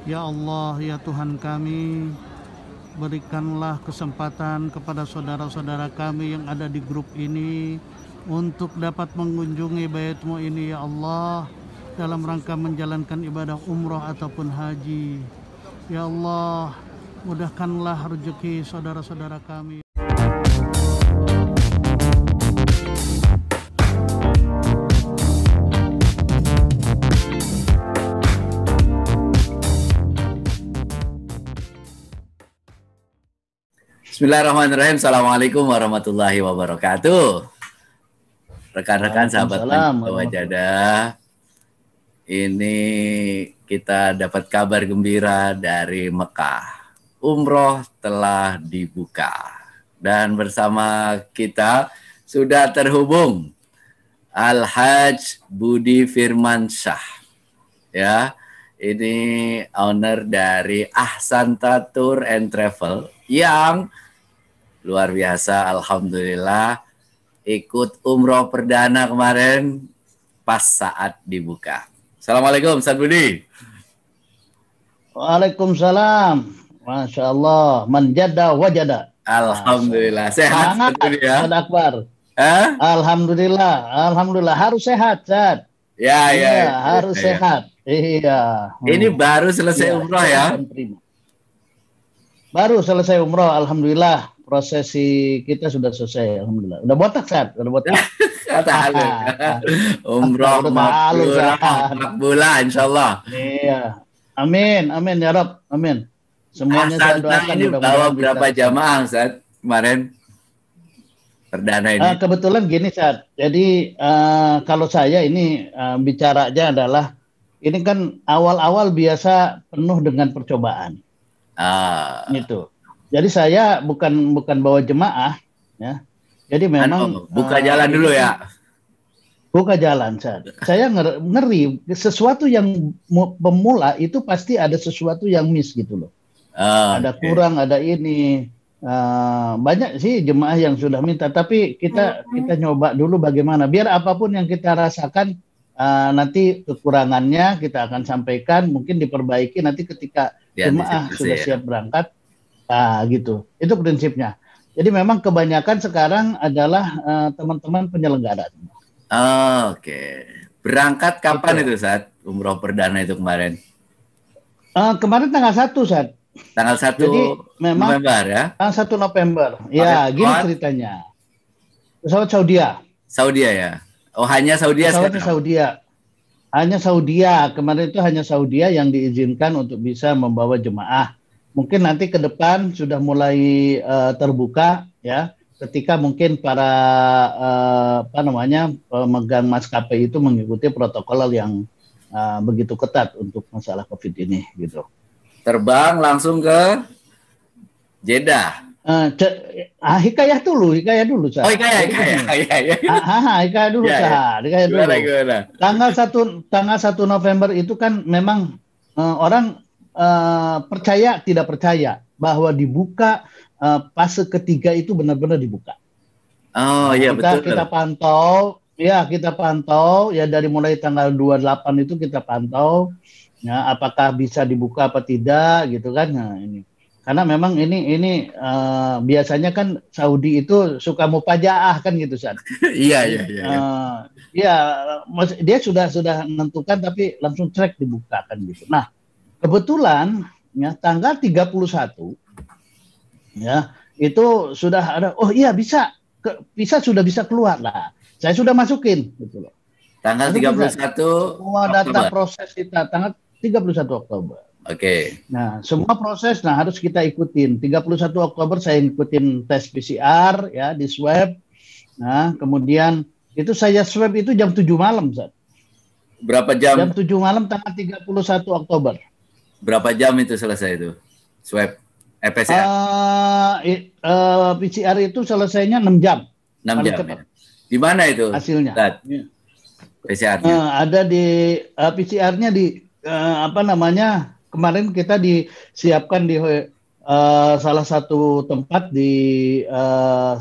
Ya Allah, ya Tuhan kami, berikanlah kesempatan kepada saudara-saudara kami yang ada di grup ini untuk dapat mengunjungi Baitmu ini ya Allah, dalam rangka menjalankan ibadah umroh ataupun haji. Ya Allah, mudahkanlah rezeki saudara-saudara kami. Bismillahirrahmanirrahim. Assalamualaikum warahmatullahi wabarakatuh. Rekan-rekan sahabat Wajadah, ini kita dapat kabar gembira dari Mekah. Umroh telah dibuka. Dan bersama kita sudah terhubung Al-Hajj Budi Firmansyah. Ya, ini owner dari Ahsanta Tour and Travel yang luar biasa, alhamdulillah ikut umroh perdana kemarin pas saat dibuka. Assalamualaikum Ustaz Budi. Waalaikumsalam. Masya Allah, manjada wajada. Alhamdulillah, sehat Ustaz Budi ya. Ustaz Akbar. Alhamdulillah harus sehat, Ustaz. Ya, harus sehat. Iya. Ini baru selesai umroh ya? Baru selesai umroh, alhamdulillah. Prosesi kita sudah selesai, alhamdulillah. Udah botak, Sat? Udah botak. Kata umroh makbulah, insyaallah. Iya. Amin, amin ya Rob, amin. Semuanya saya doakan. Ini bawa berapa jamaah, Sat, kemarin? Perdana ini. Kebetulan gini, Sat. Jadi kalau saya ini bicaranya adalah, ini kan awal-awal biasa penuh dengan percobaan. Gitu. Jadi saya bukan bawa jemaah, ya. Jadi memang buka jalan dulu ya. Buka jalan, saya ngeri sesuatu yang pemula itu pasti ada sesuatu yang miss gitu loh. Ada kurang, ada ini. Banyak sih jemaah yang sudah minta, tapi kita nyoba dulu bagaimana. Biar apapun yang kita rasakan, nanti kekurangannya kita akan sampaikan, mungkin diperbaiki nanti ketika jemaah sudah siap berangkat. Gitu. Itu prinsipnya. Jadi memang kebanyakan sekarang adalah teman-teman penyelenggara. Oke. Berangkat kapan itu, Sat? Umroh perdana itu kemarin? Kemarin tanggal 1, Sat. Tanggal 1 Jadi, memang November ya? Tanggal 1 November. Ya, gini ceritanya. Pesawat Saudia. Saudia ya? Oh, hanya Saudia sekarang? Saudia. Hanya Saudia. Kemarin itu hanya Saudia yang diizinkan untuk bisa membawa jemaah. Mungkin nanti ke depan sudah mulai terbuka ya, ketika mungkin para pemegang maskapai itu mengikuti protokol yang begitu ketat untuk masalah COVID ini gitu. Terbang langsung ke Jeddah. Hikayah dulu. Hikayah dulu. Tanggal 1 November itu kan memang orang percaya tidak percaya bahwa dibuka fase ketiga itu benar-benar dibuka. Betul. Kita pantau ya dari mulai tanggal 28 itu kita pantau ya apakah bisa dibuka apa tidak gitu kan. Nah, ini karena memang ini biasanya kan Saudi itu suka mupajaah kan gitu, San. Iya. Dia sudah menentukan tapi langsung track dibuka kan gitu. Nah, kebetulan ya tanggal 31 ya itu sudah ada sudah bisa keluar lah. Saya sudah masukin gitu loh. Tanggal 31 semua data proses kita tanggal 31 Oktober. Oke. Nah, semua proses harus kita ikutin. 31 Oktober saya ikutin tes PCR ya di swab. Nah, kemudian itu saya swab itu jam 7 malam, Zat. Berapa jam? Jam 7 malam tanggal 31 Oktober. Berapa jam itu selesai itu? Swab PCR? PCR itu selesainya 6 jam. 6 jam. Ya. Di mana itu? Hasilnya. PCR-nya. Ada di PCR-nya di kemarin kita disiapkan di salah satu tempat di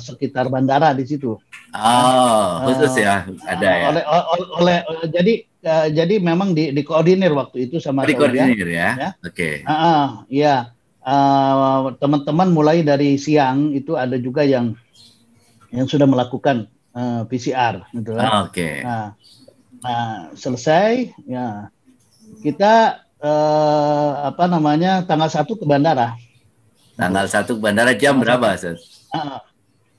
sekitar bandara di situ. Khusus ya, ada ya. Jadi memang dikoordinir waktu itu sama Saudi ya. Oke. Ya, teman-teman mulai dari siang itu ada juga yang sudah melakukan PCR, gitu kan. Oke. Nah, selesai, ya kita tanggal 1 ke bandara. Tanggal 1 ke bandara jam berapa, Ustaz?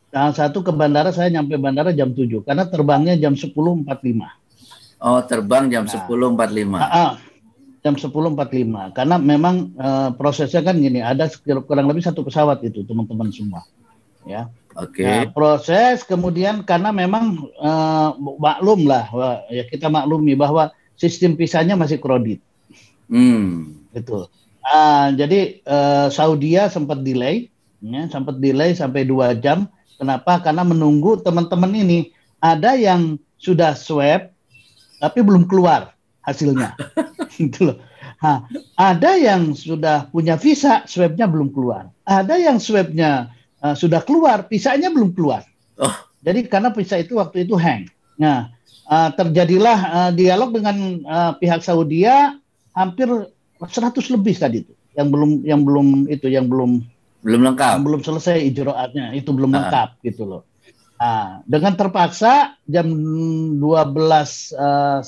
Tanggal 1 ke bandara, saya nyampe bandara jam 7 karena terbangnya jam 10.45. Oh, terbang jam 10.45. Jam 10.45 karena memang prosesnya kan gini, ada kurang lebih 1 pesawat itu teman-teman semua, ya. Oke. Nah, proses kemudian karena memang maklum lah, ya kita maklumi bahwa sistem visanya masih kredit. Gitu. Jadi Saudia sempat delay sampai 2 jam. Kenapa? Karena menunggu teman-teman ini, ada yang sudah swab tapi belum keluar hasilnya. Gitu loh. Ada yang sudah punya visa, swabnya belum keluar. Ada yang swabnya sudah keluar, visanya belum keluar. Jadi karena visa itu waktu itu hang. Nah, terjadilah dialog dengan pihak Saudia, hampir 100 lebih tadi itu yang belum lengkap, yang belum selesai ijroatnya, itu belum lengkap gitu loh. Dengan terpaksa jam 12:30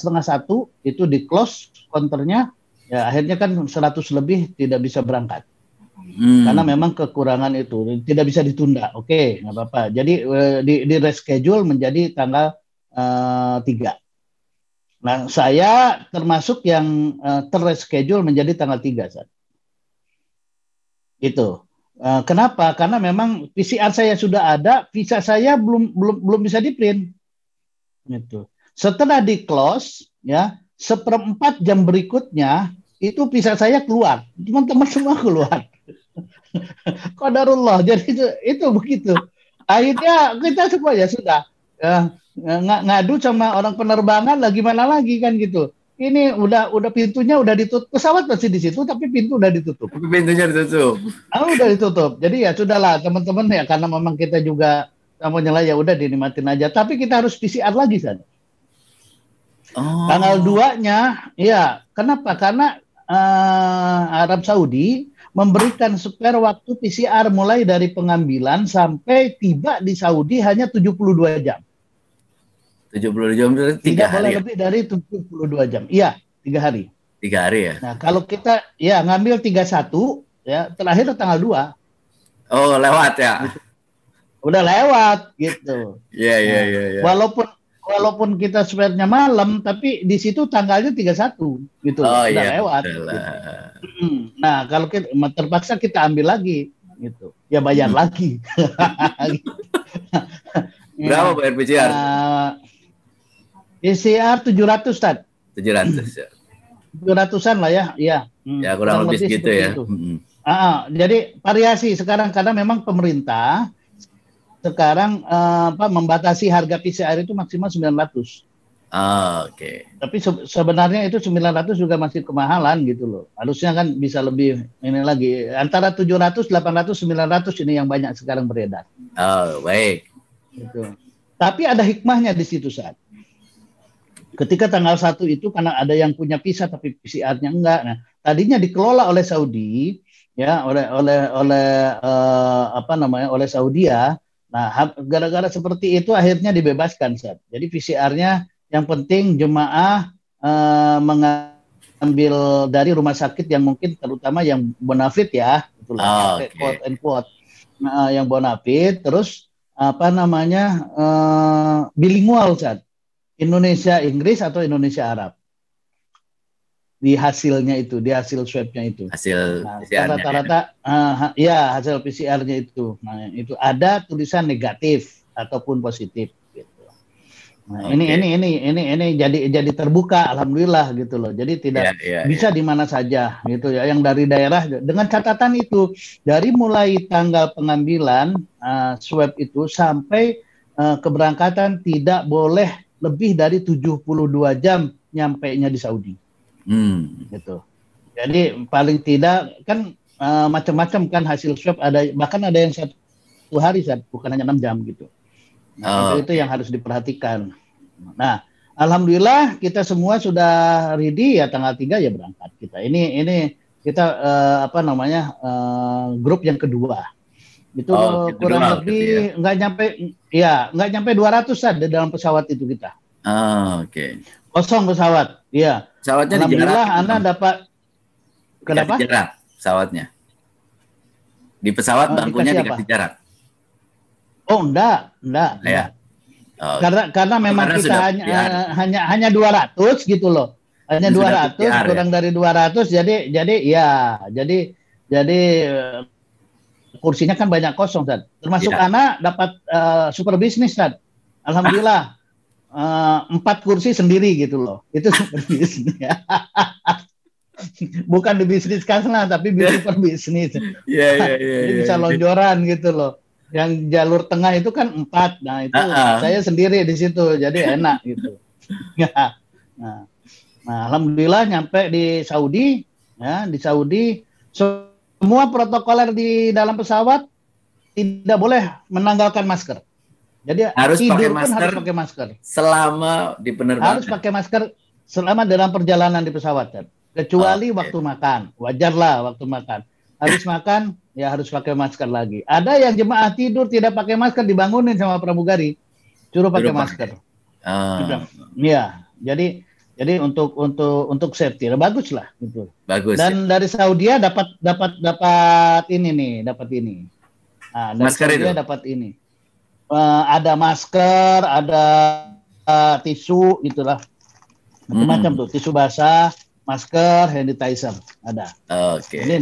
itu di close counternya, ya akhirnya kan 100 lebih tidak bisa berangkat karena memang kekurangan itu tidak bisa ditunda. Oke, nggak apa-apa. Jadi di reschedule menjadi tanggal 3. Nah, saya termasuk yang terreschedule menjadi tanggal 3 saat. Itu. Kenapa? Karena memang PCR saya sudah ada, visa saya belum bisa di-print. Gitu. Setelah di-close, ya, 1/4 jam berikutnya itu visa saya keluar. Teman-teman semua keluar. Qadarullah. Jadi itu begitu. Akhirnya kita semua ya sudah ngadu sama orang penerbangan lah, gimana lagi kan gitu. Ini udah pintunya udah ditutup, pesawat masih di situ tapi pintu udah ditutup. Pintunya ditutup. Udah ditutup. Jadi ya sudahlah teman-teman, ya karena memang kita juga mau nyala, ya udah dinikmatin aja. Tapi kita harus PCR lagi kan. Tanggal 2-nya, ya kenapa? Karena Arab Saudi memberikan spare waktu PCR mulai dari pengambilan sampai tiba di Saudi hanya 72 jam. 72 jam itu 3 tidak hari. Boleh lebih dari 72 jam. Iya, 3 hari. 3 hari ya. Nah, kalau kita ya ngambil 31, ya terakhir tanggal 2. Oh, lewat ya. Udah lewat gitu. Iya. Walaupun kita swabnya malam, tapi di situ tanggalnya 31 gitu. Udah lewat. Gitu. Nah, kalau kita terpaksa kita ambil lagi gitu. Ya bayar lagi. Berapa bayar PCR? PCR 700, Tad. 700 ya. 700-an lah ya. Iya. Ya kurang lebih segitu ya. Jadi variasi sekarang karena memang pemerintah sekarang membatasi harga PCR itu maksimal 900. Oke. Tapi sebenarnya itu 900 juga masih kemahalan gitu loh. Harusnya kan bisa lebih ini lagi. Antara 700, 800, 900 ini yang banyak sekarang beredar. Baik. Gitu. Tapi ada hikmahnya di situ saat. Ketika tanggal 1 itu karena ada yang punya visa tapi PCR-nya enggak. Nah, tadinya dikelola oleh Saudi, ya, oleh Saudia. Nah, gara-gara seperti itu akhirnya dibebaskan, saat. Jadi PCR-nya yang penting jemaah mengambil dari rumah sakit yang mungkin terutama yang bonafit ya, itulah quote and quote. Yang bonafit, terus bilingual, saat. Indonesia Inggris atau Indonesia Arab di hasilnya itu, di hasil swabnya itu. Hasil PCR-nya. Rata-rata hasil PCR-nya itu. Nah, itu ada tulisan negatif ataupun positif gitu. Nah, ini jadi terbuka, alhamdulillah gitu loh. Jadi tidak bisa di mana saja gitu ya, yang dari daerah, dengan catatan itu dari mulai tanggal pengambilan swab itu sampai keberangkatan tidak boleh lebih dari 72 jam nyampainya di Saudi. Gitu. Jadi paling tidak kan macam-macam kan hasil swab, bahkan ada yang 1 hari Ustaz, bukan hanya 6 jam gitu. Nah, itu yang harus diperhatikan. Nah, alhamdulillah kita semua sudah ready ya, tanggal 3 ya berangkat kita. Ini kita grup yang kedua. Itu kurang lebih nggak nyampe 200 Ustaz di dalam pesawat itu kita. Oke. Kosong pesawat. Iya. Pesawatnya alhamdulillah Anda dapat kenapa? Jarak pesawatnya. Di pesawat bangkunya dikasih jarak. Oh, enggak. Ya. Karena memang kita hanya 200 gitu loh. Hanya 200 kurang dari 200 jadi kursinya kan banyak kosong Tad. Termasuk anak dapat super bisnis Tad. Alhamdulillah. 4 kursi sendiri gitu loh. Itu super bisnis ya. Bukan di bisnis kasna tapi super bisnis. Jadi bisa lonjoran gitu loh. Yang jalur tengah itu kan 4. Nah, itu saya sendiri di situ. Jadi enak gitu. Nah, alhamdulillah nyampe di Saudi ya, di Saudi semua protokoler di dalam pesawat tidak boleh menanggalkan masker. Jadi harus tidur harus pakai masker selama di penerbangan. Harus pakai masker selama dalam perjalanan di pesawat, kan? Kecuali waktu makan. Wajarlah waktu makan. Habis makan ya harus pakai masker lagi. Ada yang jemaah tidur tidak pakai masker dibangunin sama pramugari, suruh pakai masker. Iya, jadi untuk safety bagus lah gitu. Bagus. Dan dari Saudi dapat ini. Nah, dari masker Saudi itu dapat ini. Ada masker, ada tisu gitulah. Macam-macam tuh, tisu basah, masker, hand sanitizer ada. Oke. Ini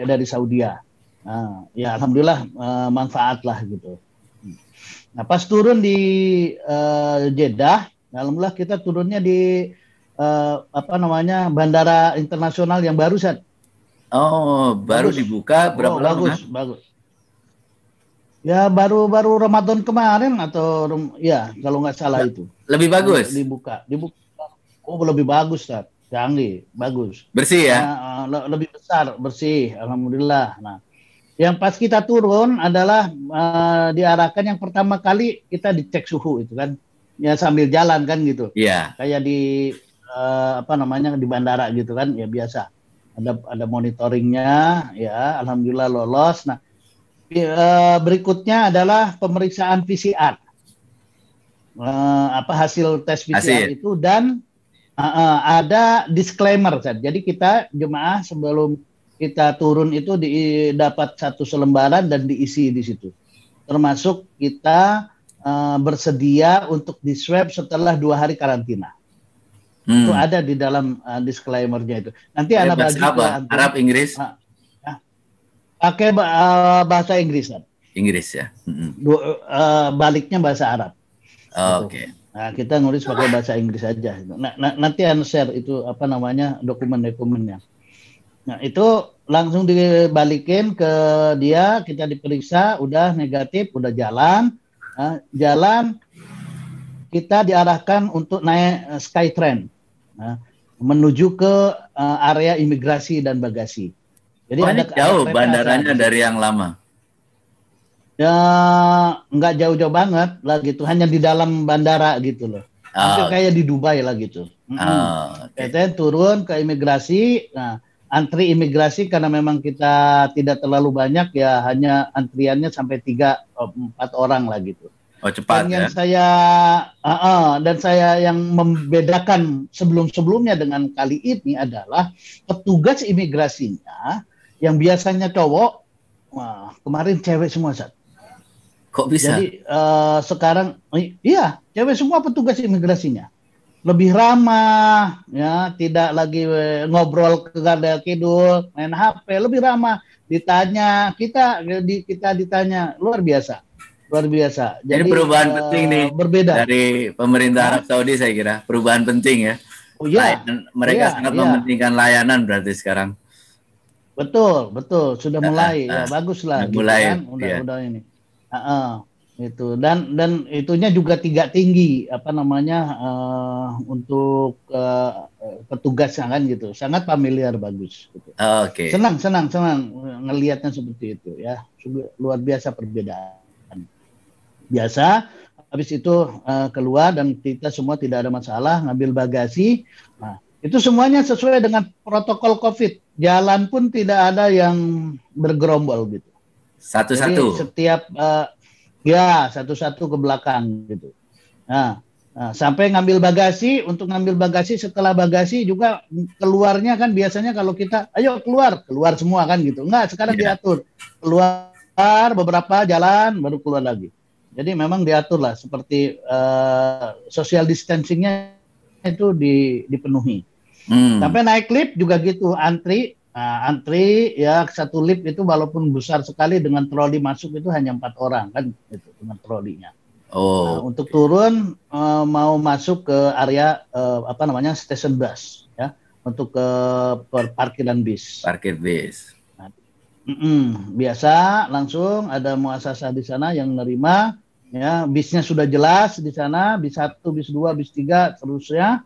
dari Saudi. Nah, ya alhamdulillah manfaat lah gitu. Nah, pas turun di Jeddah, alhamdulillah kita turunnya di bandara internasional yang baru Ustaz. Baru dibuka berapa lama? Bagus. Ya baru Ramadan kemarin atau ya kalau nggak salah itu. Lebih bagus. Dibuka. Oh, lebih bagus Ustaz. Canggih, bagus. Bersih ya? Lebih besar, bersih, alhamdulillah. Nah, yang pas kita turun adalah diarahkan yang pertama kali kita dicek suhu itu kan. Ya sambil jalan kan gitu. Iya. Kayak di di bandara gitu kan, ya biasa. Ada monitoringnya, ya alhamdulillah lolos. Nah, berikutnya adalah pemeriksaan PCR. Hasil tes PCR itu dan ada disclaimer. Jadi kita jemaah sebelum kita turun itu dapat 1 selembaran dan diisi di situ. Termasuk kita bersedia untuk di swab setelah 2 hari karantina. Itu ada di dalam disclaimer-nya itu. Nanti anak bagi Arab, Inggris. Pakai bahasa Inggris kan? Inggris ya. Baliknya bahasa Arab. Oke. Nah, kita nulis pakai bahasa Inggris aja. Nah, nanti share itu dokumen-dokumennya. Nah, itu langsung dibalikin ke dia, kita diperiksa, udah negatif, udah jalan. Jalan kita diarahkan untuk naik Skytrain menuju ke area imigrasi dan bagasi. Jadi ada jauh bandaranya dari yang lama. Ya nggak jauh-jauh banget lah gitu, hanya di dalam bandara gitu loh. Kayak di Dubai lah gitu. Kita turun ke imigrasi, antri imigrasi karena memang kita tidak terlalu banyak ya, hanya antriannya sampai 3-4 orang lah gitu. Cepat dan ya. Saya yang membedakan sebelum-sebelumnya dengan kali ini adalah petugas imigrasinya yang biasanya cowok, kemarin cewek semua Ustaz. Kok bisa? Jadi sekarang iya, cewek semua petugas imigrasinya. Lebih ramah, ya, tidak lagi ngobrol ke garda kidul, main HP, lebih ramah. Ditanya, kita ditanya, luar biasa. Jadi perubahan penting nih berbeda dari pemerintah Arab Saudi, saya kira perubahan penting ya. Mereka sangat mementingkan layanan berarti sekarang. Betul, sudah mulai ya, bagus lah. Mulai, gitu kan? Udah ini. Dan itunya juga tinggi apa namanya untuk petugasnya kan gitu, sangat familiar, bagus gitu. Oke. Senang ngelihatnya seperti itu ya, luar biasa perbedaan. Biasa habis itu keluar dan kita semua tidak ada masalah ngambil bagasi. Nah, itu semuanya sesuai dengan protokol COVID. Jalan pun tidak ada yang bergerombol gitu. Jadi Satu-satu. setiap ya satu-satu ke belakang gitu. Nah, sampai ngambil bagasi, untuk ngambil bagasi, setelah bagasi juga keluarnya kan biasanya kalau kita ayo keluar semua kan gitu. Enggak, sekarang diatur. Keluar beberapa jalan baru keluar lagi. Jadi memang diatur lah seperti social distancingnya itu dipenuhi. Sampai naik lift juga gitu, antri ya, satu lift itu walaupun besar sekali dengan troli masuk itu hanya 4 orang kan itu dengan trolinya. Untuk turun mau masuk ke area apa namanya station bus ya, untuk ke parkiran bis. Parkir bis. Biasa langsung ada muasasah di sana yang menerima ya, bisnya sudah jelas di sana, bis 1, bis 2, bis 3 terusnya.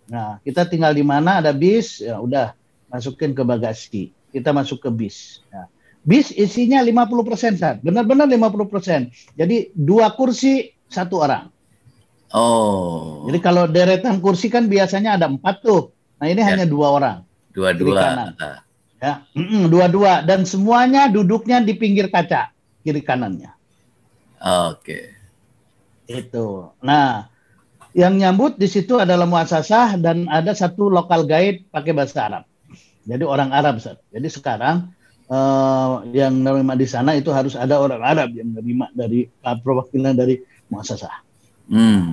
Nah, kita tinggal di mana ada bis, ya udah masukin ke bagasi. Kita masuk ke bis. Ya. Bis isinya 50%, San. Benar-benar 50%. Jadi 2 kursi 1 orang. Jadi kalau deretan kursi kan biasanya ada 4 tuh. Nah, ini hanya 2 orang. Dua-dua. Ya, 2-2 dan semuanya duduknya di pinggir kaca kiri kanannya. Oke. Itu. Nah, yang nyambut di situ adalah muasasah dan ada satu lokal guide pakai bahasa Arab. Jadi orang Arab, Ustaz. Jadi sekarang yang menerima di sana itu harus ada orang Arab yang menerima dari perwakilan dari muasasah.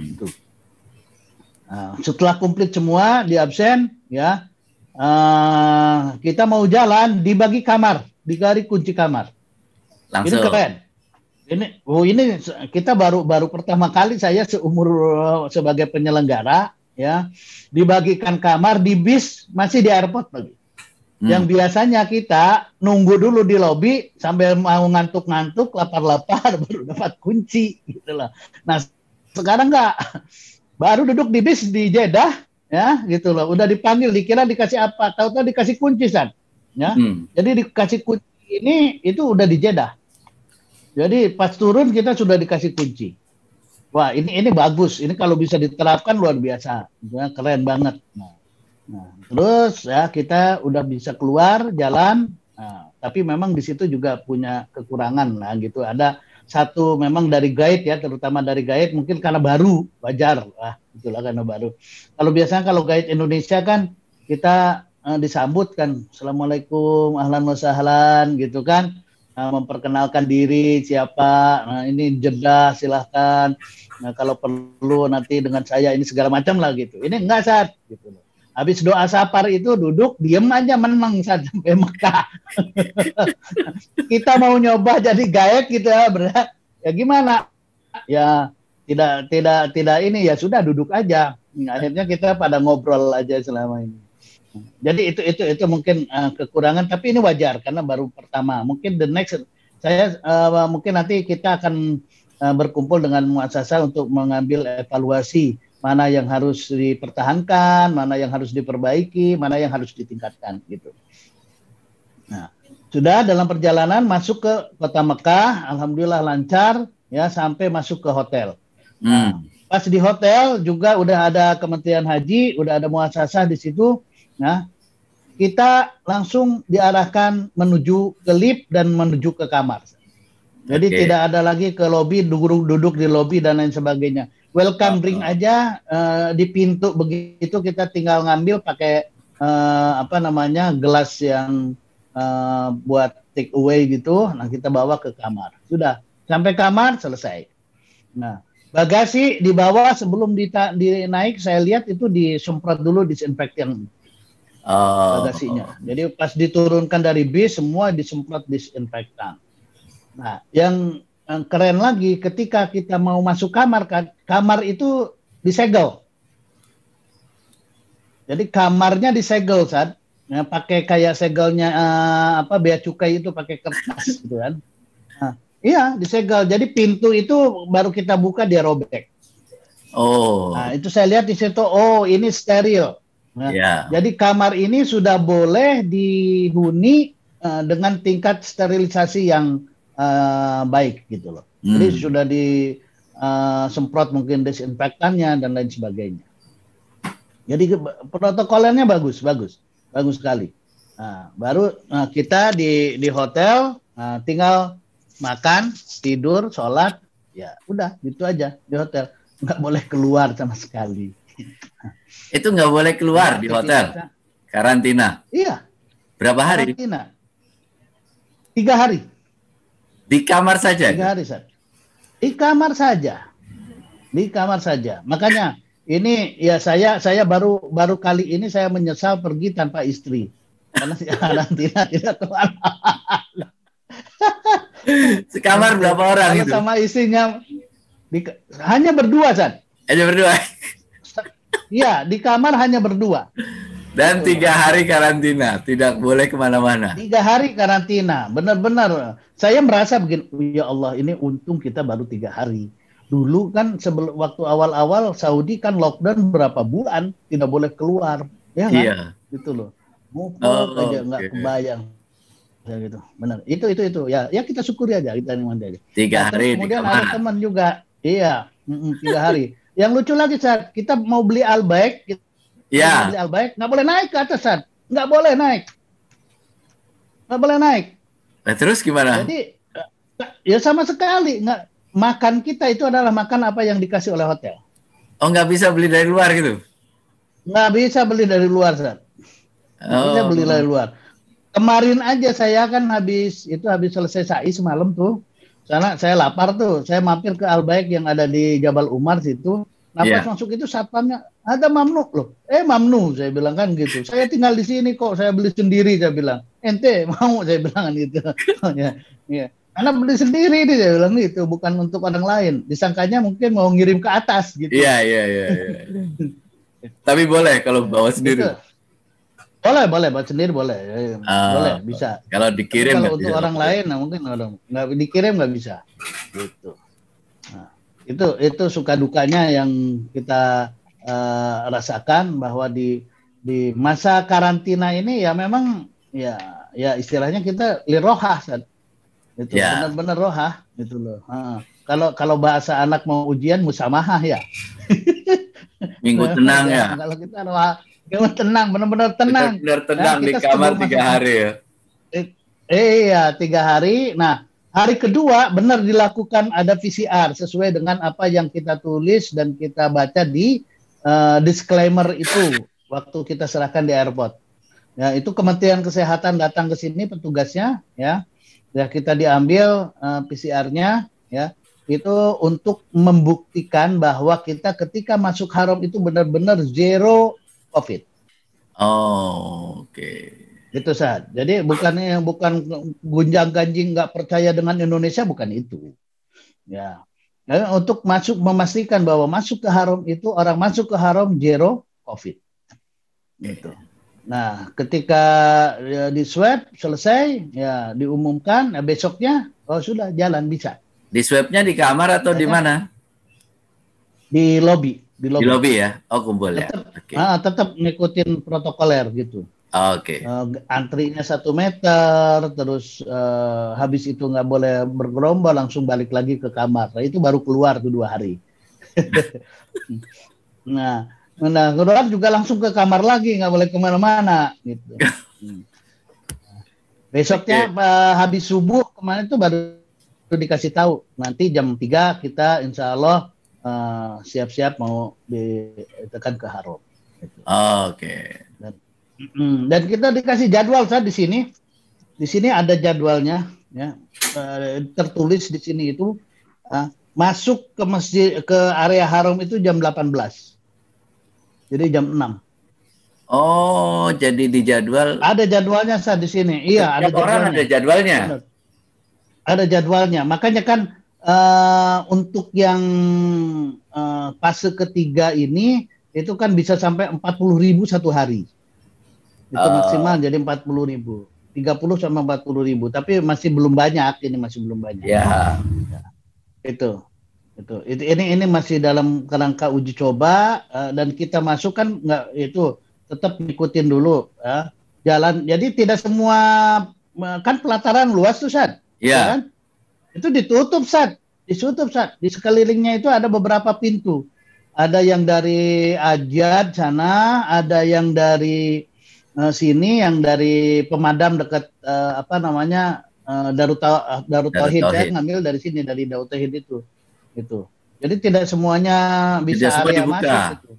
Itu. Nah, setelah komplit semua di absen, ya kita mau jalan dibagi kamar, dibagi kunci kamar. Langsung. Ini keren. Ini kita baru pertama kali saya seumur sebagai penyelenggara ya dibagikan kamar di bis masih di airport lagi. Yang biasanya kita nunggu dulu di lobi sambil mau ngantuk-ngantuk, lapar-lapar baru dapat kunci gitu loh. Nah, sekarang enggak. Baru duduk di bis di Jeddah ya gitu loh. Udah dipanggil, dikira dikasih apa? Tahu-tahu dikasih kunci, San. Ya. Jadi dikasih kunci ini itu udah di Jeddah. Jadi pas turun kita sudah dikasih kunci. Wah, ini bagus. Ini kalau bisa diterapkan luar biasa. Keren banget. Nah, terus ya kita udah bisa keluar jalan. Nah, tapi memang di situ juga punya kekurangan lah gitu. Ada satu memang dari guide ya, terutama dari guide mungkin karena baru, wajar lah itulah karena baru. Kalau biasanya kalau guide Indonesia kan kita disambut kan, Assalamualaikum, ahlan wa sahlan gitu kan. Memperkenalkan diri siapa, nah ini Jeddah silahkan, nah kalau perlu nanti dengan saya ini segala macam lah gitu. Ini enggak saat gitu loh. Habis doa safar itu duduk diem aja menang saat sampai Mekah. Kita mau nyoba jadi guide gitu ya, ya gimana? Ya tidak ini ya sudah duduk aja. Akhirnya kita pada ngobrol aja selama ini. Jadi itu mungkin kekurangan, tapi ini wajar karena baru pertama. Mungkin the next saya mungkin nanti kita akan berkumpul dengan muasasah untuk mengambil evaluasi mana yang harus dipertahankan, mana yang harus diperbaiki, mana yang harus ditingkatkan gitu. Nah, sudah dalam perjalanan masuk ke kota Mekah, alhamdulillah lancar ya sampai masuk ke hotel. Nah, pas di hotel juga udah ada Kementerian Haji, udah ada muasasah di situ. Nah, kita langsung diarahkan menuju ke lift dan menuju ke kamar. Jadi tidak ada lagi ke lobi, duduk di lobi dan lain sebagainya. Welcome drink aja di pintu begitu, kita tinggal ngambil pakai apa namanya gelas yang buat take away gitu. Nah, kita bawa ke kamar. Sudah sampai kamar selesai. Nah, bagasi dibawa sebelum dinaik saya lihat itu disemprot dulu disinfektan. Bagasinya. Jadi pas diturunkan dari bis semua disemprot disinfektan. Nah, yang keren lagi ketika kita mau masuk kamar, kamar itu disegel. Jadi kamarnya disegel saat pakai kayak segelnya bea cukai itu pakai kertas gitu kan. Nah, Iya, disegel. Jadi pintu itu baru kita buka dia robek. Oh. Nah, itu saya lihat di situ, oh ini steril. Nah, jadi kamar ini sudah boleh dihuni dengan tingkat sterilisasi yang baik gitu loh. Jadi sudah disemprot mungkin desinfektannya dan lain sebagainya. Jadi protokolnya bagus sekali. Nah, baru kita di hotel tinggal makan, tidur, sholat, ya udah gitu aja di hotel. Nggak boleh keluar sama sekali. Itu nggak boleh keluar di hotel? Karantina? Iya. Berapa hari? Karantina. 3 hari. Di kamar saja? 3 hari, Sat. Di kamar saja. Di kamar saja. Makanya ini ya saya baru kali ini saya menyesal pergi tanpa istri. Karena karantina tidak kemana-mana. Sekamar berapa orang itu? Sama istrinya hanya berdua, San. Hanya berdua? Iya, di kamar hanya berdua. Dan 3 hari karantina, tidak boleh kemana-mana. 3 hari karantina, benar-benar. Saya merasa begini, ya Allah, ini untung kita baru 3 hari. Dulu kan waktu awal-awal Saudi kan lockdown berapa bulan, tidak boleh keluar, ya kan? Iya. Gitu loh. Mupuk aja nggak kebayang. Ya gitu, benar. Itu ya kita syukuri aja kita aja. 3 hari. Kemudian ada teman juga, iya, 3 hari. Yang lucu lagi saat kita mau beli Albaik, beli Albaik nggak boleh naik ke atas, Saat. Nggak boleh naik. Nah, terus gimana? Jadi ya sama sekali nggak, makan kita itu adalah makan apa yang dikasih oleh hotel. Oh, nggak bisa beli dari luar gitu? Nggak bisa beli dari luar, Saat. Nggak bisa beli dari luar. Kemarin aja saya kan habis selesai sa'i semalam tuh. Karena saya lapar tuh, saya mampir ke Albaik yang ada di Jabal Umar situ. Nah, pas masuk itu satpamnya ada mamnu loh. Mamnu, saya bilang kan gitu. Saya tinggal di sini kok, saya beli sendiri, saya bilang. Ente mau, saya bilang gitu. Ya. Karena beli sendiri nih, saya bilang gitu, bukan untuk orang lain. Disangkanya mungkin mau ngirim ke atas gitu. Iya. Tapi boleh kalau bawa sendiri. Gitu. Boleh bawa sendiri boleh, boleh bisa. Kalau dikirim kalau untuk orang lain, nah mungkin nggak dikirim nggak bisa, gitu. Nah, itu suka dukanya yang kita rasakan bahwa di masa karantina ini ya memang ya istilahnya kita lirohah, itu benar-benar rohah, gitu loh. Kalau bahasa anak mau ujian musamahah ya. Minggu tenang ya. Kalau kita rohah. Tenang, benar-benar tenang. Benar tenang di kamar 3 hari ya. Iya, 3 hari. Nah, hari kedua benar dilakukan ada PCR sesuai dengan apa yang kita tulis dan kita baca di disclaimer itu waktu kita serahkan di airport. Ya, itu Kementerian Kesehatan datang ke sini petugasnya, ya. Ya kita diambil PCR-nya, ya. Itu untuk membuktikan bahwa kita ketika masuk haram itu benar-benar zero COVID. Oke. Itu Saat. Jadi bukan gunjang-ganjing nggak percaya dengan Indonesia, bukan itu. Ya. Nah, untuk memastikan bahwa masuk ke haram itu orang masuk ke haram zero COVID. Gitu. Nah, ketika di swab selesai, ya diumumkan, besoknya sudah jalan bisa. Di swabnya di kamar atau di mana? Di lobi. Di lobi ya? Oh, kumpul ya? Tetap ngikutin protokoler gitu. Oke. Antrinya 1 meter, terus habis itu nggak boleh bergerombol, langsung balik lagi ke kamar. Nah, itu baru keluar tuh 2 hari. Nah, keluar juga langsung ke kamar lagi, nggak boleh kemana-mana. Gitu. Besoknya habis subuh kemarin itu baru dikasih tahu. Nanti jam 3 kita insya Allah siap-siap mau ditekan ke haram. Gitu. Oke. Dan kita dikasih jadwal Saat di sini. Di sini ada jadwalnya, ya, tertulis di sini itu masuk ke masjid ke area haram itu jam 18. Jadi jam 6. Oh, jadi di jadwal. Ada jadwalnya Saat di sini. Iya, ada jadwalnya. Orang ada jadwalnya. Ada jadwalnya. Makanya kan untuk yang fase ketiga ini itu kan bisa sampai 40.000 satu hari. Itu maksimal jadi 40.000. 30 sama 40 ribu, tapi masih belum banyak, ini masih belum banyak. Ya. Itu ini masih dalam kerangka uji coba, dan kita masuk kan nggak itu tetap ngikutin dulu jalan. Jadi tidak semua, kan pelataran luas tuh Sad, ya kan? Itu ditutup Sad. Di sekelilingnya itu ada beberapa pintu. Ada yang dari Ajat sana, ada yang dari sini, yang dari pemadam dekat Darut Tauhid. Saya ngambil dari sini, dari Darut Tauhid itu. Jadi tidak semuanya bisa tidak area semua masuk gitu.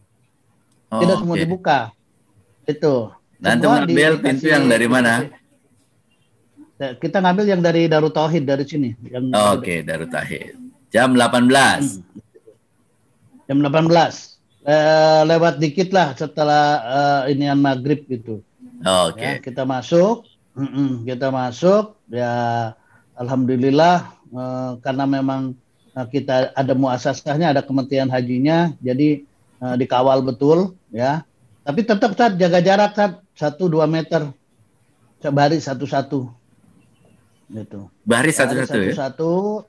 Tidak semua dibuka. Itu. Nanti mengambil pintu yang dari mana? Kita ngambil yang dari Darut Tauhid, dari sini. Oke, Darut Tauhid. Jam 18. Jam 18. Lewat dikit lah setelah inian maghrib gitu. Oke. Ya, kita masuk. Ya alhamdulillah, karena memang kita ada muasasahnya, ada Kementerian Hajinya, jadi dikawal betul ya. Tapi tetap jaga jarak 1-2 meter. Baris satu-satu. Gitu. Baris satu-satu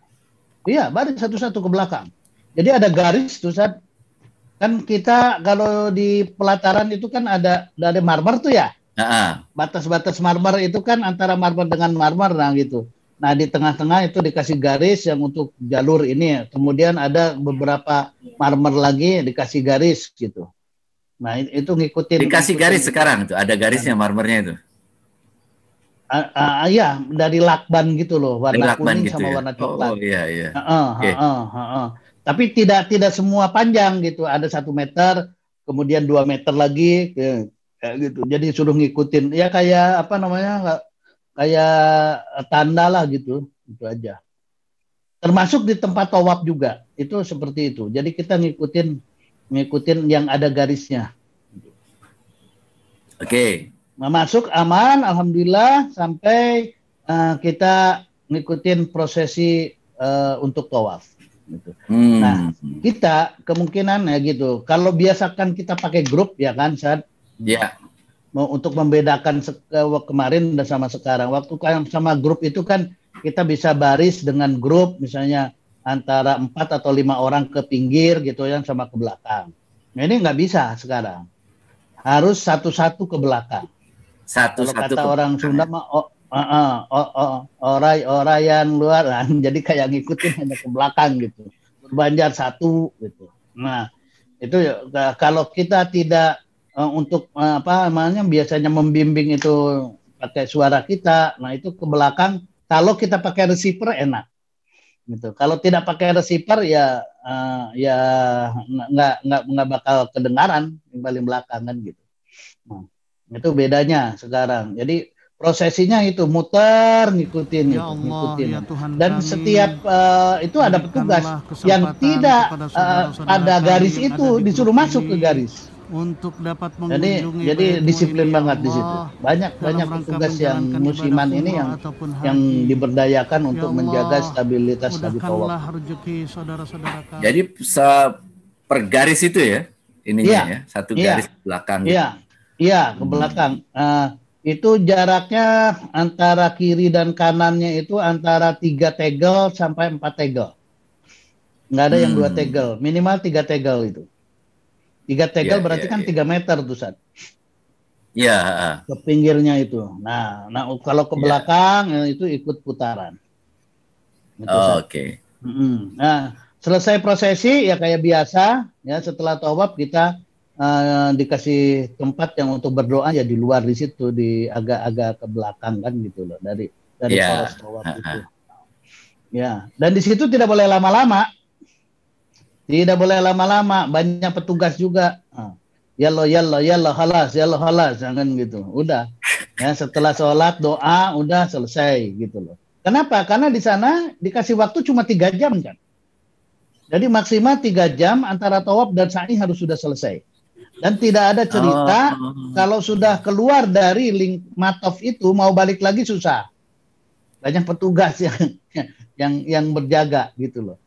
ya? Iya, baris satu-satu ke belakang. Jadi ada garis tuh Sad. Kan kita kalau di pelataran itu kan ada dari marmer tuh ya. Batas-batas marmer itu kan antara marmer dengan marmer, nah gitu. Nah di tengah-tengah itu dikasih garis yang untuk jalur ini. Kemudian ada beberapa marmer lagi dikasih garis gitu. Nah itu ngikutin. Dikasih garis sekarang tuh, ada garisnya marmernya itu. Iya, dari lakban gitu loh, warna kuning gitu sama ya? warna coklat. Oh iya. Tapi tidak semua panjang gitu. Ada 1 meter, kemudian 2 meter lagi, kayak gitu. Jadi suruh ngikutin. Ya kayak kayak tanda lah gitu. Itu aja. Termasuk di tempat tawaf juga. Itu seperti itu. Jadi kita ngikutin yang ada garisnya. Oke. Masuk aman, alhamdulillah, sampai kita ngikutin prosesi untuk tawaf. Gitu. Nah, kita kemungkinan ya gitu. Kalau biasakan kita pakai grup ya kan, Sad? Ya. Mau untuk membedakan kemarin dan sama sekarang. Waktu sama grup itu kan kita bisa baris dengan grup, misalnya antara 4 atau 5 orang ke pinggir gitu yang sama ke belakang. Nah, ini nggak bisa sekarang. Harus satu-satu ke belakang. Kalau kata orang Sunda mah orayan luar, jadi kayak ngikutin hanya ke belakang gitu. Banjar satu gitu. Nah, itu kalau kita tidak untuk biasanya membimbing itu pakai suara kita, nah itu ke belakang. Kalau kita pakai receiver enak. Gitu. Kalau tidak pakai receiver ya nggak bakal kedengaran yang paling belakang kan gitu. Nah, itu bedanya sekarang. Jadi prosesinya itu muter ngikutin, ya Allah, ngikutin. Ya Tuhan Dan kami, setiap itu ada petugas yang tidak pada garis itu disuruh masuk ke garis. Untuk dapat mengunjungi jadi disiplin banget di situ. Banyak petugas yang musiman ini yang diberdayakan untuk menjaga stabilitas di tawaf. Jadi per garis itu ya ininya ya, satu garis ke belakang. Iya, ke belakang. Itu jaraknya antara kiri dan kanannya itu antara 3 tegel sampai 4 tegel. Nggak ada yang 2 tegel, minimal 3 tegel itu. 3 tegel berarti kan 3 meter tuh, Sat. Iya. Ke pinggirnya itu. Nah kalau ke belakang itu ikut putaran. Oke. Nah, selesai prosesi ya kayak biasa ya, setelah tawaf kita dikasih tempat yang untuk berdoa ya di luar di situ, di agak-agak ke belakang kan gitu loh, dari poros tawaf itu. Ya, dan di situ tidak boleh lama-lama. Tidak boleh lama-lama, banyak petugas juga. Yallah halas, jangan gitu. Udah. Ya, setelah sholat doa udah selesai gitu loh. Kenapa? Karena di sana dikasih waktu cuma 3 jam kan. Jadi maksimal 3 jam antara tawaf dan sa'i harus sudah selesai. Dan tidak ada cerita kalau sudah keluar dari link mataf itu mau balik lagi susah. Banyak petugas yang berjaga gitu loh.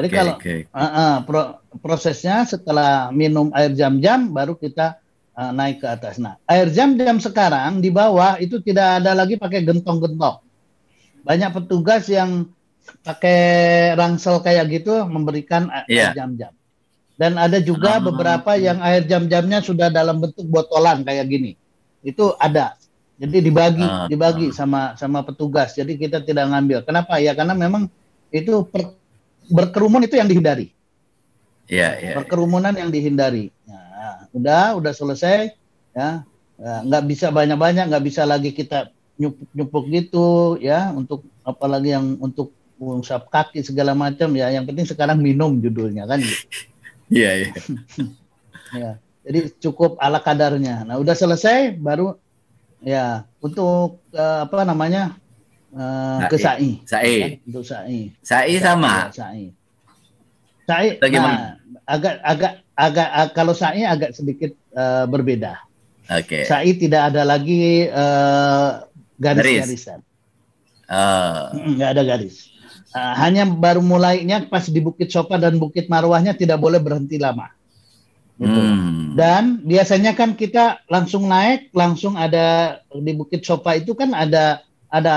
Jadi kalau prosesnya setelah minum air jam-jam baru kita naik ke atas. Nah, air Zam-Zam sekarang di bawah itu tidak ada lagi pakai gentong-gentong. Banyak petugas yang pakai rangsel kayak gitu memberikan air Zam-Zam. Dan ada juga beberapa yang air Zam-Zamnya sudah dalam bentuk botolan kayak gini. Itu ada. Jadi dibagi sama petugas. Jadi kita tidak ngambil. Kenapa? Ya karena memang itu berkerumun itu yang dihindari. Berkerumunan yang dihindari. Nah, udah selesai ya. Nggak bisa banyak-banyak, nggak bisa lagi kita nyupuk gitu ya, untuk apalagi yang untuk usap kaki segala macam ya. Yang penting sekarang minum judulnya kan gitu. Iya. Ya, jadi cukup ala kadarnya. Nah, udah selesai baru ya untuk ke SAI. SAI. Untuk SAI. SAI sama. SAI. Nah, agak kalau SAI agak sedikit berbeda. Oke. SAI tidak ada lagi garis-garisan. Nggak ada garis. Hanya baru mulainya pas di Bukit Sopa dan Bukit Marwahnya tidak boleh berhenti lama. Gitu. Dan biasanya kan kita langsung naik, langsung ada di Bukit Sopa itu kan ada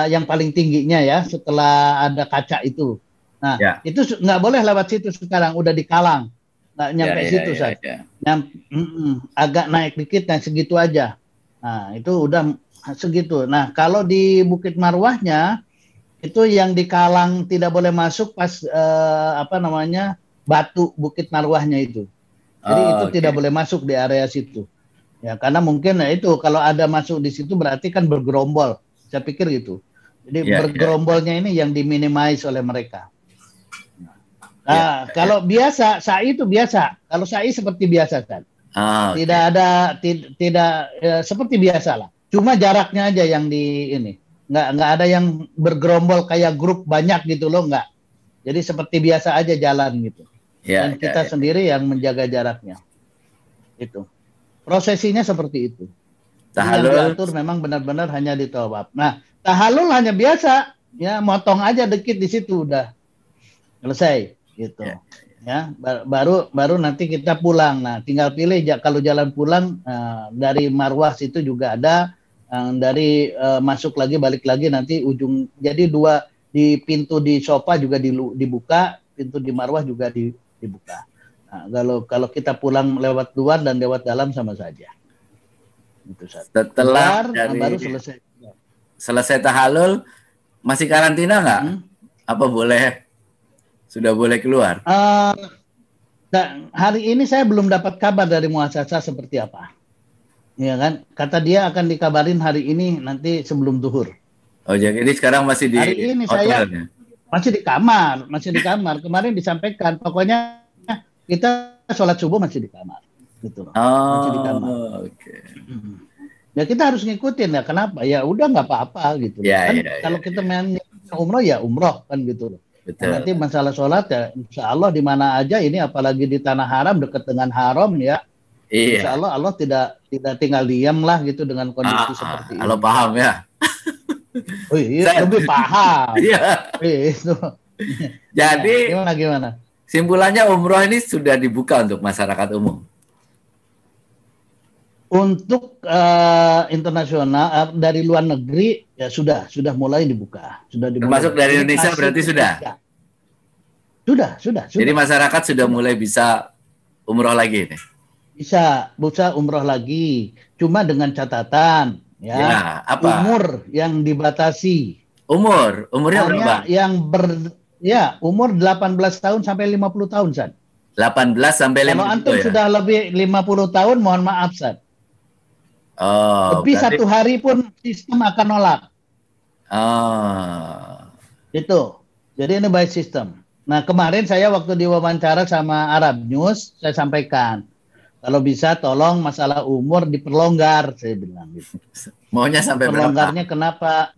yang paling tingginya ya, setelah ada kaca itu. Nah, itu nggak boleh lewat situ sekarang, udah di Kalang. Nggak nyampe situ, saja. Agak naik dikit, nah segitu aja. Nah, itu udah segitu. Nah, kalau di Bukit Marwahnya, itu yang di Kalang tidak boleh masuk pas batu Bukit Marwahnya itu. Jadi itu tidak boleh masuk di area situ. Ya, karena mungkin itu kalau ada masuk di situ berarti kan bergerombol. Saya pikir gitu. Jadi bergerombolnya ini yang diminimize oleh mereka. Nah, kalau biasa SAI itu biasa. Kalau SAI seperti biasa kan. Tidak ada seperti biasa lah. Cuma jaraknya aja yang di ini. Nggak ada yang bergerombol kayak grup banyak gitu loh, nggak. Jadi seperti biasa aja jalan gitu. Dan kita sendiri yang menjaga jaraknya. Itu. Prosesinya seperti itu. Tahalul yang diatur memang benar-benar hanya di tawaf. Nah, tahalul hanya biasa, ya motong aja dikit di situ udah selesai gitu. Ya, baru nanti kita pulang. Nah, tinggal pilih kalau jalan pulang dari Marwah situ juga ada. Dari masuk lagi balik lagi nanti ujung, jadi dua di pintu di Sopa juga dibuka, pintu di Marwah juga dibuka. Nah, kalau kita pulang lewat luar dan lewat dalam sama saja. Itu setelah baru selesai tahalul masih karantina nggak? Apa boleh sudah boleh keluar? Hari ini saya belum dapat kabar dari muasasah seperti apa. Ya kan, kata dia akan dikabarin hari ini nanti sebelum zuhur. Oh, jadi sekarang masih di hari ini hotelnya? Saya masih di kamar. Kemarin disampaikan, pokoknya kita sholat subuh masih di kamar, gitu loh. Masih di kamar. Okay. Ya kita harus ngikutin ya. Kenapa? Ya udah nggak apa-apa gitu. Kalau kita main umroh ya umroh kan gitu loh. Betul. Nanti masalah sholat ya, insya Allah di mana aja ini, apalagi di tanah haram dekat dengan haram ya. Insya Allah tidak tinggal diam lah gitu dengan kondisi seperti ini. Kalau paham ya. Oh iya, lebih paham. Itu. Jadi gimana? Simpulannya umroh ini sudah dibuka untuk masyarakat umum. Untuk internasional dari luar negeri ya sudah mulai dibuka. Termasuk dari Indonesia berarti sudah. Sudah. Jadi masyarakat sudah mulai bisa umroh lagi nih. Bisa umroh lagi, cuma dengan catatan ya apa? Umur yang dibatasi. Umurnya berapa? Umur 18 tahun sampai 50 tahun, San. 18 sampai 50 tahun. Kalau antum sudah lebih 50 tahun, mohon maaf, San. Lebih berarti 1 hari pun sistem akan nolak. Itu. Jadi ini by system. Nah, kemarin saya waktu diwawancara sama Arab News, saya sampaikan, kalau bisa tolong masalah umur diperlonggar, saya bilang gitu. Maunya sampai perlonggarnya berapa? Kenapa?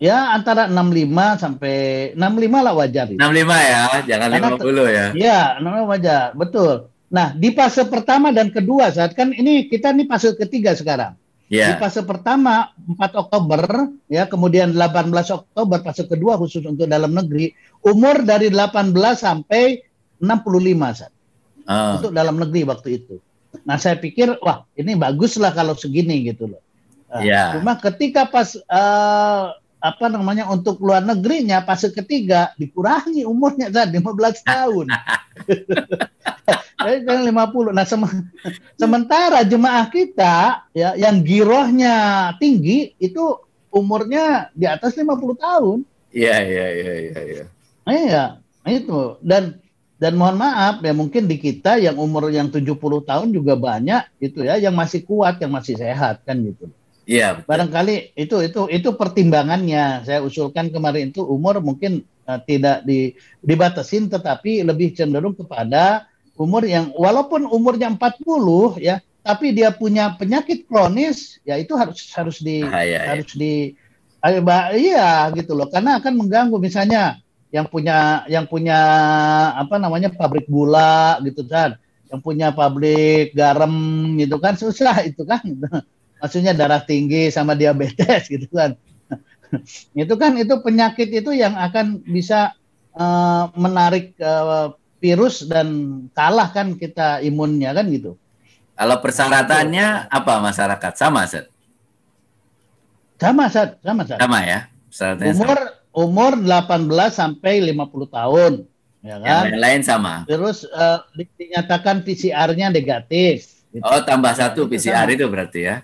Ya antara 65 sampai 65 lah wajar. 65 ya, jangan 50 ya. Iya, 65 wajar, betul. Nah, di fase pertama dan kedua saat kan kita fase ketiga sekarang. Di fase pertama 4 Oktober ya, kemudian 18 Oktober fase kedua khusus untuk dalam negeri, umur dari 18 sampai 65 saat. Untuk dalam negeri waktu itu. Nah saya pikir wah ini bagus lah kalau segini gitu loh. Cuma ketika pas apa namanya untuk luar negerinya fase ketiga dikurangi umurnya tadi 15 tahun. Jadi 50. Nah sementara jemaah kita ya yang girohnya tinggi itu umurnya di atas 50 tahun. Iya. Iya, itu. Dan mohon maaf ya mungkin di kita yang umur yang 70 tahun juga banyak itu ya yang masih kuat, yang masih sehat kan gitu. Iya, betul. Barangkali itu pertimbangannya. Saya usulkan kemarin itu umur mungkin tidak dibatasin, tetapi lebih cenderung kepada umur yang walaupun umurnya 40 ya, tapi dia punya penyakit kronis, ya itu harus gitu loh, karena akan mengganggu misalnya yang punya apa namanya pabrik gula gitu kan, yang punya pabrik garam gitu kan susah itu kan. Maksudnya darah tinggi sama diabetes gitu kan. itu penyakit itu yang akan bisa menarik virus dan kalah kan kita imunnya kan gitu. Kalau persyaratannya apa masyarakat? Sama, Seth? Sama ya. Umur 18 sampai 50 tahun. Ya kan? Yang lain sama. Terus dinyatakan PCR-nya negatif. Gitu. Oh, tambah satu PCR sama. Itu berarti ya?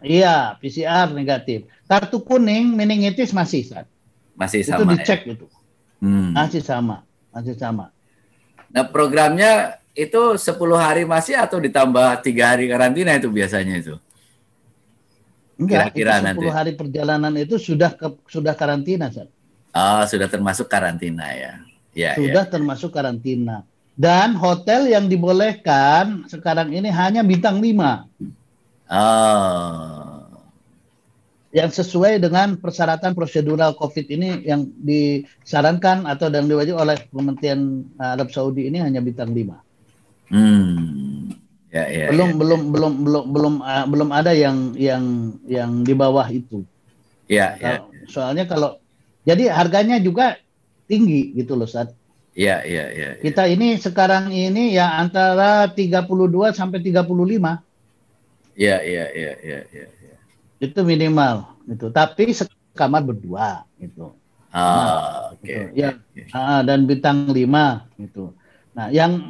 Iya, PCR negatif. Kartu kuning meningitis masih sama. Itu dicek ya? Itu. Masih sama. Nah, programnya itu 10 hari masih atau ditambah 3 hari karantina itu biasanya itu? Enggak, kira-kira 10 hari perjalanan itu sudah karantina, Sat. Oh, sudah termasuk karantina ya. Sudah termasuk karantina. Dan hotel yang dibolehkan sekarang ini hanya bintang 5. Yang sesuai dengan persyaratan prosedural COVID ini yang disarankan atau yang diwajibkan oleh Kementerian Arab Saudi ini hanya bintang 5. Belum ada yang di bawah itu. Soalnya kalau jadi harganya juga tinggi gitu loh, Sat. Iya. Kita ini sekarang ini ya antara 32 sampai 35. Iya. Itu minimal itu. Tapi sekamar berdua gitu. Oke. Dan bintang 5 gitu. Nah, yang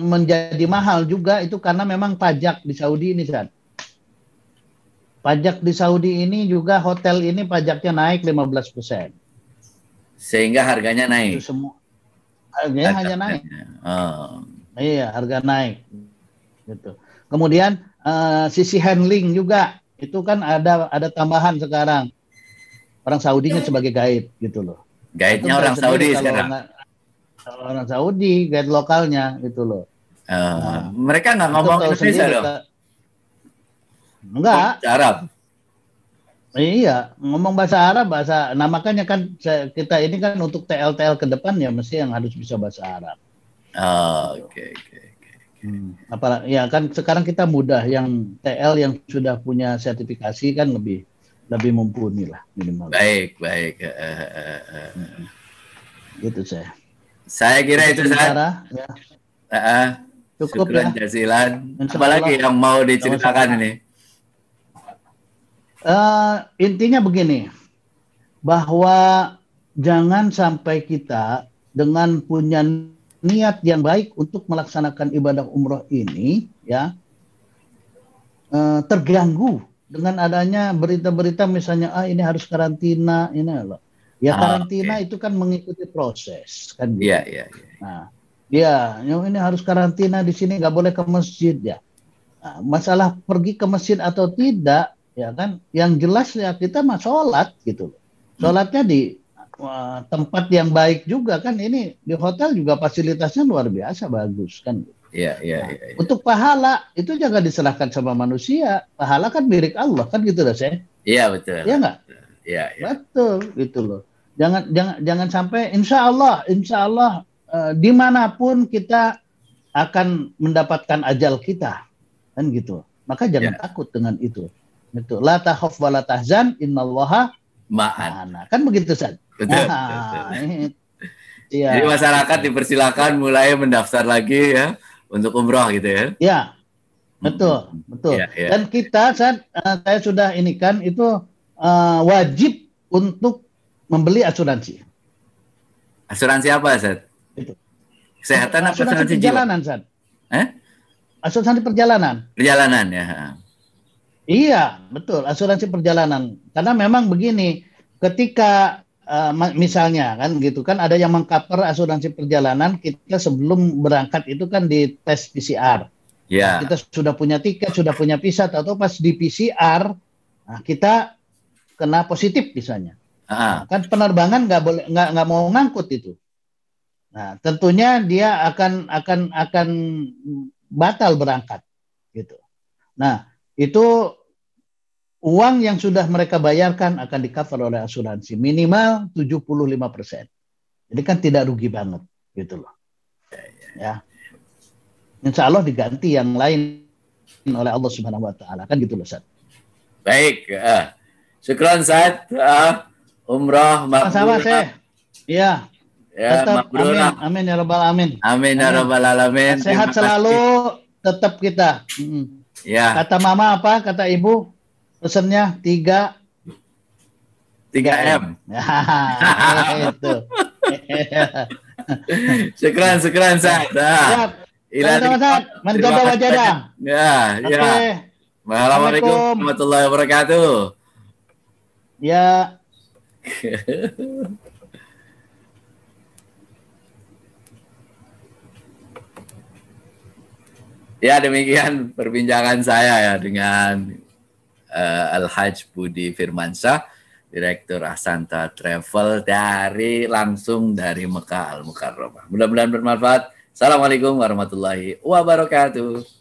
menjadi mahal juga itu karena memang pajak di Saudi ini, San. Pajak di Saudi ini juga hotel ini pajaknya naik 15%. Sehingga harganya naik. Itu semua harganya hanya naik. Iya, harga naik. Gitu. Kemudian sisi handling juga itu kan ada tambahan sekarang. Orang Saudinya sebagai guide gitu loh. Guide-nya orang Saudi sekarang. Orang Saudi, guide lokalnya gitu loh. Mereka nggak ngomong Indonesia loh. Enggak. Arab. Iya, ngomong bahasa Arab, nah makanya kan kita ini kan untuk TL ke depan ya mesti yang harus bisa bahasa Arab. Oke. Apalagi ya kan sekarang kita mudah yang TL yang sudah punya sertifikasi kan lebih mumpuni lah minimal. Baik. Gitu saya. Saya kira itu saja. Ya. Cukup ya. Jazilan. Apalagi yang mau diceritakan ini? Intinya begini, bahwa jangan sampai kita dengan punya niat yang baik untuk melaksanakan ibadah umroh ini ya terganggu dengan adanya berita-berita misalnya ini harus karantina ini loh. Ya karantina itu kan mengikuti proses kan. Iya. Nah, ini harus karantina di sini nggak boleh ke masjid ya. Nah, masalah pergi ke masjid atau tidak ya kan yang jelas ya kita mah sholat gitu. Sholatnya di tempat yang baik juga kan, ini di hotel juga fasilitasnya luar biasa bagus kan. Iya. Untuk pahala itu jangan diserahkan sama manusia, pahala kan milik Allah kan gitu loh saya. Iya betul. Iya nggak? Iya. Betul gitu loh. Jangan sampai insya Allah dimanapun kita akan mendapatkan ajal kita kan gitu. Maka jangan takut dengan itu. Itu la takhaf wa la tahzan innallaha ma'ana. Kan begitu San. Betul. Jadi masyarakat dipersilakan mulai mendaftar lagi ya untuk umroh gitu ya. Ya, betul, betul. Ya, ya. Dan kita saya sudah ini kan itu wajib untuk membeli asuransi. Asuransi apa, Ustaz? Itu. Kesehatan apa Asuransi perjalanan, Ustaz? Asuransi perjalanan. Perjalanan ya. Iya, betul, asuransi perjalanan. Karena memang begini, ketika misalnya kan gitu kan ada yang mengcover asuransi perjalanan, kita sebelum berangkat itu kan di tes PCR. Ya. Kita sudah punya tiket, sudah punya visa, atau pas di PCR kita kena positif misalnya. Nah, kan penerbangan nggak mau ngangkut itu. Nah, tentunya dia akan batal berangkat gitu. Nah, itu uang yang sudah mereka bayarkan akan di-cover oleh asuransi minimal 75%. Jadi kan tidak rugi banget gitu loh. Ya. Insya Allah diganti yang lain oleh Allah Subhanahu wa taala kan gitu loh, Ustaz. Baik, syukran Ustaz. Umrah mabrur. Sama saya. Iya. Ya, tetap amin, amin ya rabbal alamin. Amin ya rabbal alamin. Sehat selalu tetap kita. Ya. Kata mama apa? Kata ibu? Pesennya 3M. Itu. Syukran Ustaz. Siap. Menjaga wajadah. Ya, ya. Assalamualaikum warahmatullahi wabarakatuh. Ya. Ya, demikian perbincangan saya ya dengan Al-Hajj Budi Firmansyah, Direktur Ahsanta Travel langsung dari Mekah Al-Mukarramah. Mudah-mudahan bermanfaat. Assalamualaikum warahmatullahi wabarakatuh.